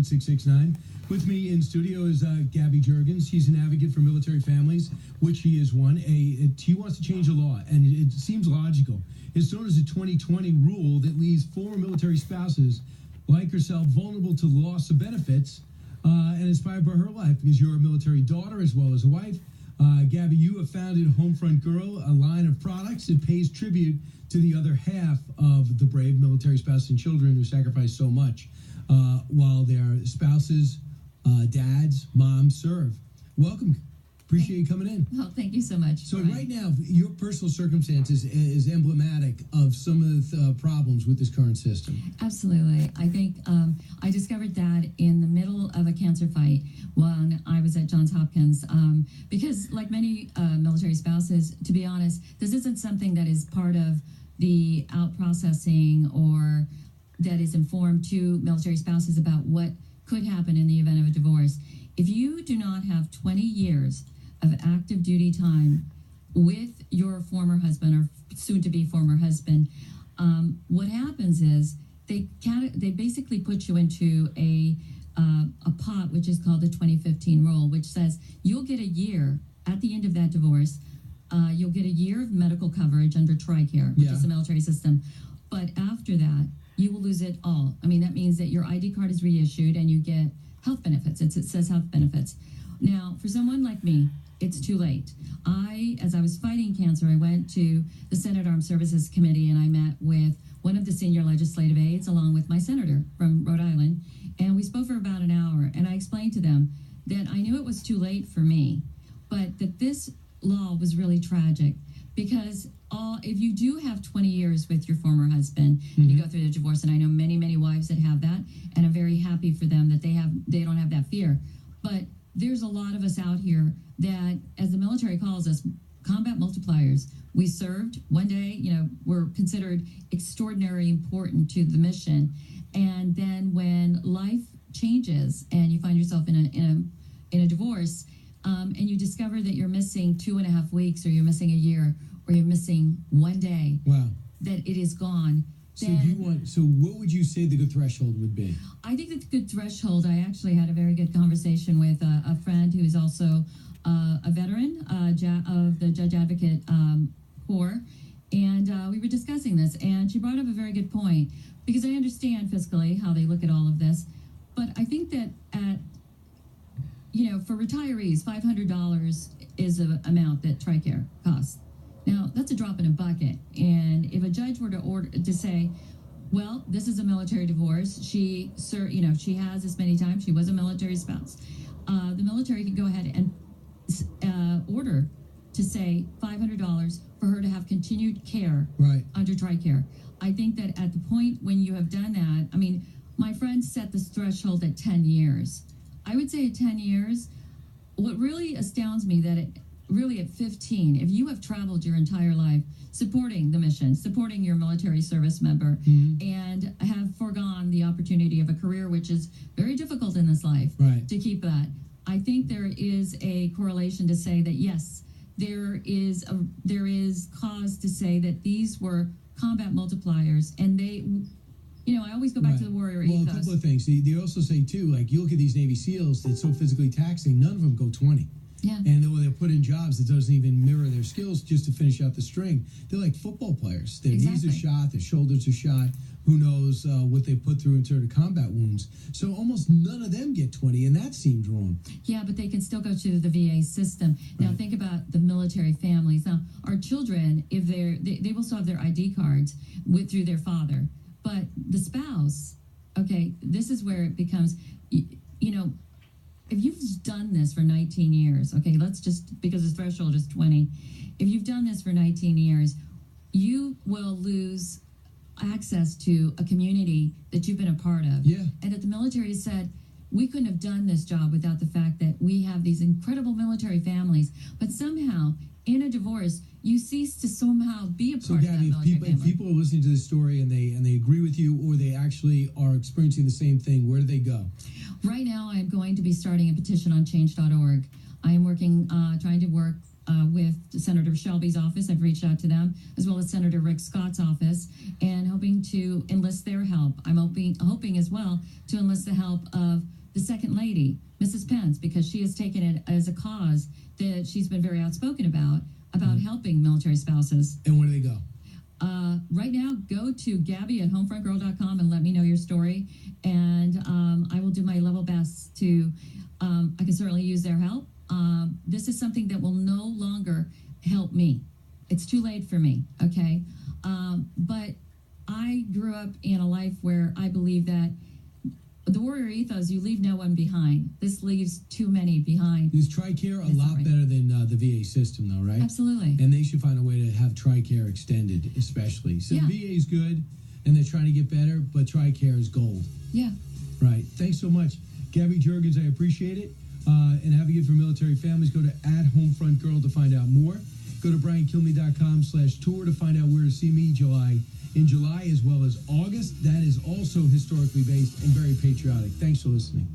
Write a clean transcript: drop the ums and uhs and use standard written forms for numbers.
888-848-1669. With me in studio is Gabby Jurgens. She's an advocate for military families, which she is one. She wants to change the law, and it seems logical. It's known as a 2020 rule that leaves former military spouses like herself vulnerable to loss of benefits, and inspired by her life because you're a military daughter as well as a wife. Gabby, you have founded Homefront Girl, a line of products that pays tribute to the other half of the brave military spouses and children who sacrifice so much while their spouses, dads, moms serve. Welcome. Appreciate you coming in. Well, thank you so much. So right now, your personal circumstances is emblematic of some of the problems with this current system. Absolutely. I think I discovered that in the middle of a cancer fight when I was at Johns Hopkins, because like many military spouses, to be honest, this isn't something that is part of the out processing or that is informed to military spouses about what could happen in the event of a divorce. If you do not have 20 years of active duty time with your former husband or soon-to-be former husband, what happens is they basically put you into a pot, which is called the 2015 rule, which says you'll get a year at the end of that divorce. You'll get a year of medical coverage under TRICARE, which is the military system. But after that, you will lose it all. I mean, that means that your ID card is reissued and you get health benefits. It says health benefits. Now, for someone like me, it's too late. As I was fighting cancer, I went to the Senate Armed Services Committee and I met with one of the senior legislative aides along with my senator from Rhode Island. And we spoke for about an hour. And I explained to them that I knew it was too late for me, but that this law was really tragic because if you do have 20 years with your former husband, and you go through the divorce, and I know many, many wives that have that, and I'm very happy for them that they don't have that fear. But there's a lot of us out here that, as the military calls us, combat multipliers. We served one day, we're considered extraordinarily important to the mission. And then when life changes and you find yourself in a divorce, and you discover that you're missing 2.5 weeks, or you're missing a year, or you're missing one day, that it is gone. So what would you say the good threshold would be? I think that the good threshold, I actually had a very good conversation with a friend who is also a veteran of the Judge Advocate Corps, and we were discussing this, and she brought up a very good point, because I understand fiscally how they look at all of this, but I think that for retirees, $500 is an amount that TRICARE costs. Now, that's a drop in a bucket. And if a judge were to say, well, this is a military divorce, she has this many times, she was a military spouse, the military could go ahead and order to say $500 for her to have continued care under TRICARE. I think that at the point when you have done that, I mean, my friend set this threshold at 10 years. I would say at 10 years, what really astounds me that really at 15, if you have traveled your entire life supporting the mission, supporting your military service member, and have foregone the opportunity of a career, which is very difficult in this life, to keep that, I think there is a correlation to say that, yes, there is cause to say that these were combat multipliers, and they... I always go back to the warrior ethos. Well, a couple of things. They also say, too, like, you look at these Navy SEALs, it's so physically taxing, none of them go 20. Yeah. And they're put in jobs that doesn't even mirror their skills just to finish out the string. They're like football players. Their knees are shot, their shoulders are shot. Who knows what they put through in terms of combat wounds. So almost none of them get 20, and that seems wrong. Yeah, but they can still go to the VA system. Now, think about the military families. Now, our children, if they will still have their ID cards through their father. But the spouse, this is where it becomes, if you've done this for 19 years, let's just, because the threshold is 20, if you've done this for 19 years, you will lose access to a community that you've been a part of. Yeah. And that the military has said, we couldn't have done this job without the fact that we have these incredible military families, but somehow, in a divorce, you cease to somehow be a part of that military family. If people are listening to this story and they agree with you, or they actually are experiencing the same thing, where do they go? Right now, I'm going to be starting a petition on change.org. I am working, trying to work with Senator Shelby's office. I've reached out to them, as well as Senator Rick Scott's office, and hoping to enlist their help. I'm hoping as well to enlist the help of the Second Lady, Mrs. Pence, because she has taken it as a cause that she's been very outspoken about helping military spouses. And where do they go? Right now, go to Gabby at homefrontgirl.com and let me know your story. And I will do my level best to, I can certainly use their help. This is something that will no longer help me. It's too late for me, okay? But I grew up in a life where I believe that the warrior ethos, you leave no one behind. This leaves too many behind. Is TRICARE a lot better than the VA system, though, right? Absolutely. And they should find a way to have TRICARE extended, especially. So Yeah. VA is good, and they're trying to get better, but TRICARE is gold. Yeah. Right. Thanks so much. Gabby Jurgens, I appreciate it. And Advocate for Military Families, go to @HomefrontGirl to find out more. Go to briankilmeade.com/tour to find out where to see me in July as well as August. That is also historically based and very patriotic. Thanks for listening.